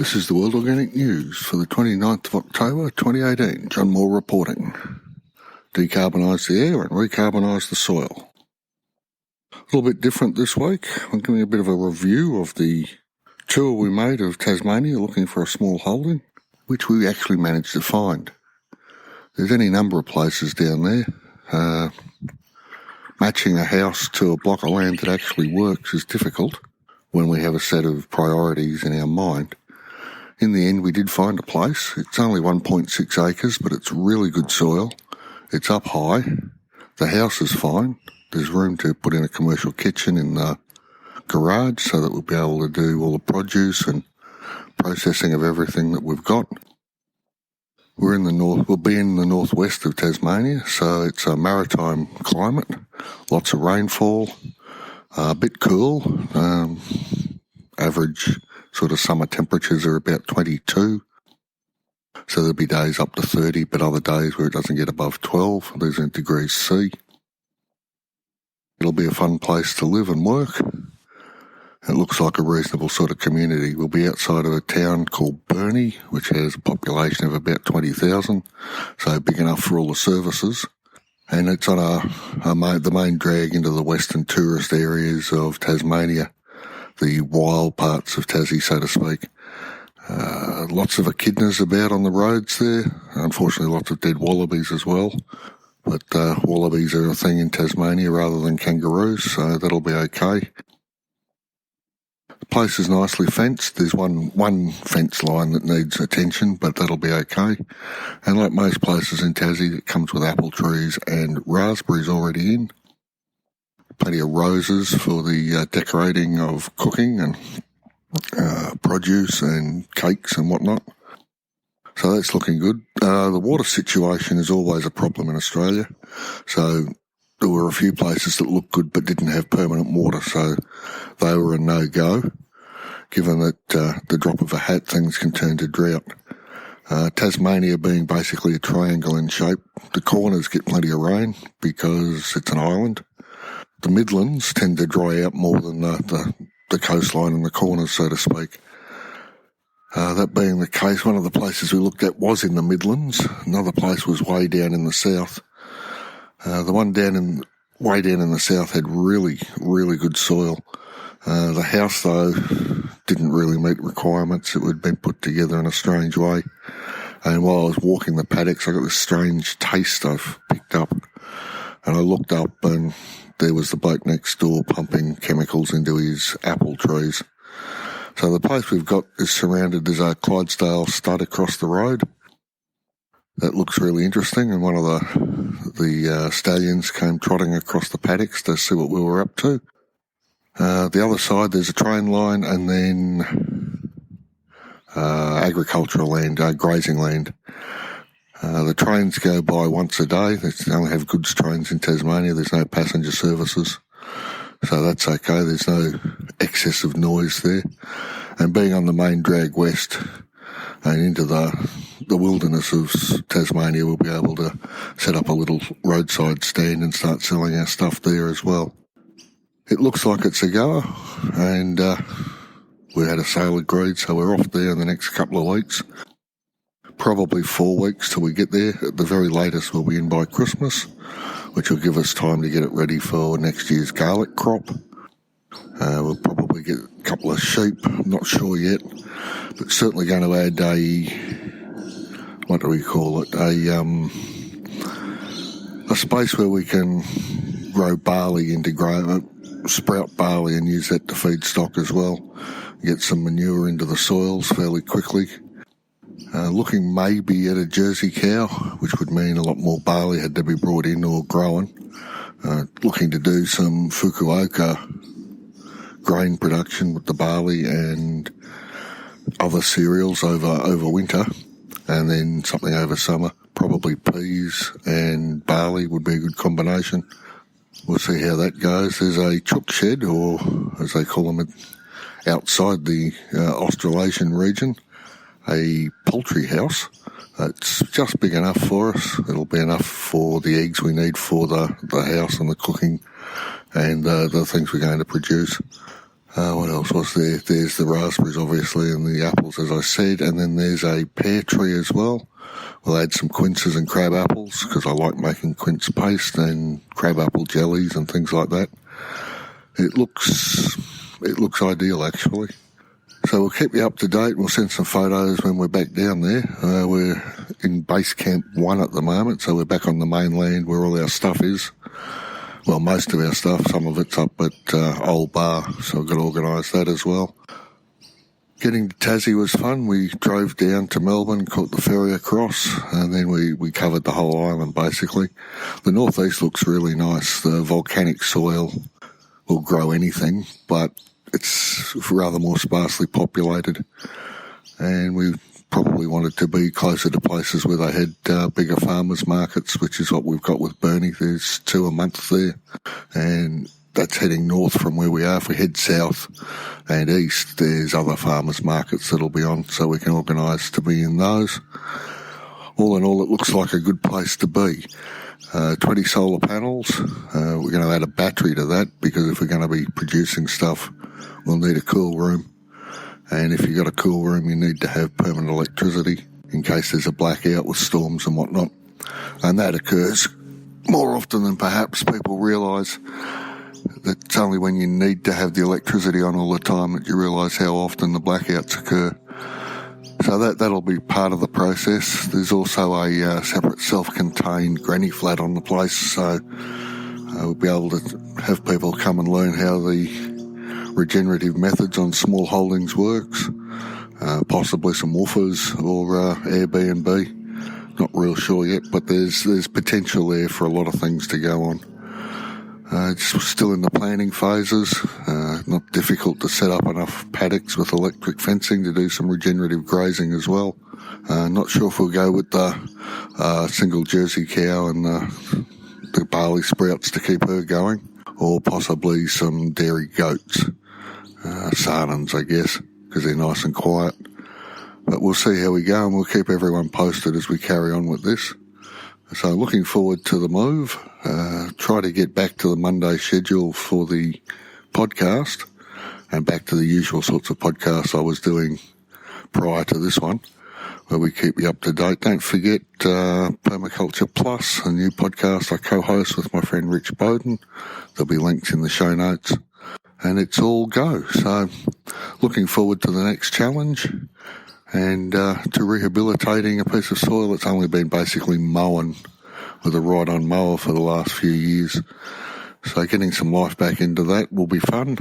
This is the World Organic News for the 29th of October 2018. John Moore reporting. Decarbonise the air and recarbonise the soil. A little bit different this week. I'm giving a bit of a review of the tour we made of Tasmania looking for a small holding, which we actually managed to find. There's any number of places down there. Matching a house to a block of land that actually works is difficult when we have a set of priorities in our mind. In the end, we did find a place. It's only 1.6 acres, but it's really good soil. It's up high. The house is fine. There's room to put in a commercial kitchen in the garage so that we'll be able to do all the produce and processing of everything that we've got. We'll be in the northwest of Tasmania, so it's a maritime climate. Lots of rainfall, a bit cool. Average sort of summer temperatures are about 22. So there'll be days up to 30, but other days where it doesn't get above 12. There's in degrees C. It'll be a fun place to live and work. It looks like a reasonable sort of community. We'll be outside of a town called Burnie, which has a population of about 20,000, so big enough for all the services. And it's on the main drag into the western tourist areas of Tasmania, the wild parts of Tassie, so to speak. Lots of echidnas about on the roads there. Unfortunately, lots of dead wallabies as well. But wallabies are a thing in Tasmania rather than kangaroos, so that'll be okay. The place is nicely fenced. There's one fence line that needs attention, but that'll be okay. And like most places in Tassie, it comes with apple trees and raspberries already in. Plenty of roses for the decorating of cooking and produce and cakes and whatnot. So that's looking good. The water situation is always a problem in Australia. So there were a few places that looked good but didn't have permanent water, so they were a no-go, given that the drop of a hat things can turn to drought. Tasmania being basically a triangle in shape, the corners get plenty of rain because it's an island. The Midlands tend to dry out more than the coastline and the corners, so to speak. That being the case, one of the places we looked at was in the Midlands. Another place was way down in the south. The one way down in the south had really, really good soil. The house, though, didn't really meet requirements. It had been put together in a strange way. And while I was walking the paddocks, I got this strange taste I've picked up. And I looked up and there was the bloke next door pumping chemicals into his apple trees. So the place we've got is surrounded. There's a Clydesdale stud across the road. That looks really interesting, and one of the stallions came trotting across the paddocks to see what we were up to. The other side, there's a train line, and then agricultural land, grazing land. The trains go by once a day. They only have goods trains in Tasmania. There's no passenger services. So that's okay. There's no excessive noise there. And being on the main drag west and into the wilderness of Tasmania, we'll be able to set up a little roadside stand and start selling our stuff there as well. It looks like it's a goer, and we had a sale agreed, so we're off there in the next couple of weeks. Probably 4 weeks till we get there. At the very latest, we'll be in by Christmas, which will give us time to get it ready for next year's garlic crop. We'll probably get a couple of sheep, I'm not sure yet, but certainly going to add a space where we can grow barley sprout barley and use that to feed stock as well. Get some manure into the soils fairly quickly. Looking maybe at a Jersey cow, which would mean a lot more barley had to be brought in or grown. Looking to do some Fukuoka grain production with the barley and other cereals over winter, and then something over summer. Probably peas and barley would be a good combination. We'll see how that goes. There's a chook shed, or as they call them outside the Australasian region, a poultry house. It's just big enough for us. It'll be enough for the eggs we need for the house and the cooking and the things we're going to produce. What else was there? There's the raspberries, obviously, and the apples, as I said, and then there's a pear tree as well. We'll add some quinces and crab apples because I like making quince paste and crab apple jellies and things like that. It looks ideal, actually. So we'll keep you up to date. We'll send some photos when we're back down there. We're in Base Camp 1 at the moment, so we're back on the mainland where all our stuff is. Well, most of our stuff. Some of it's up at Old Bar, so I've got to organise that as well. Getting to Tassie was fun. We drove down to Melbourne, caught the ferry across, and then we covered the whole island, basically. The northeast looks really nice. The volcanic soil will grow anything, but it's rather more sparsely populated, and we probably wanted to be closer to places where they had bigger farmers markets, which is what we've got with Burnie. There's 2 a month there, and that's heading north from where we are. If we head south and east, there's other farmers markets that'll be on, so we can organise to be in those. All in all, it looks like a good place to be. 20 solar panels. We're going to add a battery to that because if we're going to be producing stuff, we'll need a cool room. And if you've got a cool room, you need to have permanent electricity in case there's a blackout with storms and whatnot. And that occurs more often than perhaps people realise. That it's only when you need to have the electricity on all the time that you realise how often the blackouts occur. So that'll be part of the process. There's also a separate self-contained granny flat on the place, so we'll be able to have people come and learn how the regenerative methods on small holdings works, possibly some woofers or Airbnb. Not real sure yet, but there's potential there for a lot of things to go on. It's still in the planning phases. Not difficult to set up enough paddocks with electric fencing to do some regenerative grazing as well. Not sure if we'll go with the single Jersey cow and the barley sprouts to keep her going, or possibly some dairy goats, Saanens, I guess, because they're nice and quiet. But we'll see how we go, and we'll keep everyone posted as we carry on with this. So looking forward to the move. Try to get back to the Monday schedule for the podcast and back to the usual sorts of podcasts I was doing prior to this one, where we keep you up to date. Don't forget Permaculture Plus, a new podcast I co-host with my friend Rich Bowden. There'll be links in the show notes. And it's all go. So looking forward to the next challenge and to rehabilitating a piece of soil that's only been basically mown with a ride-on mower for the last few years. So getting some life back into that will be fun.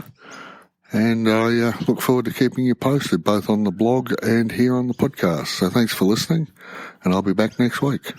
And I look forward to keeping you posted both on the blog and here on the podcast. So thanks for listening, and I'll be back next week.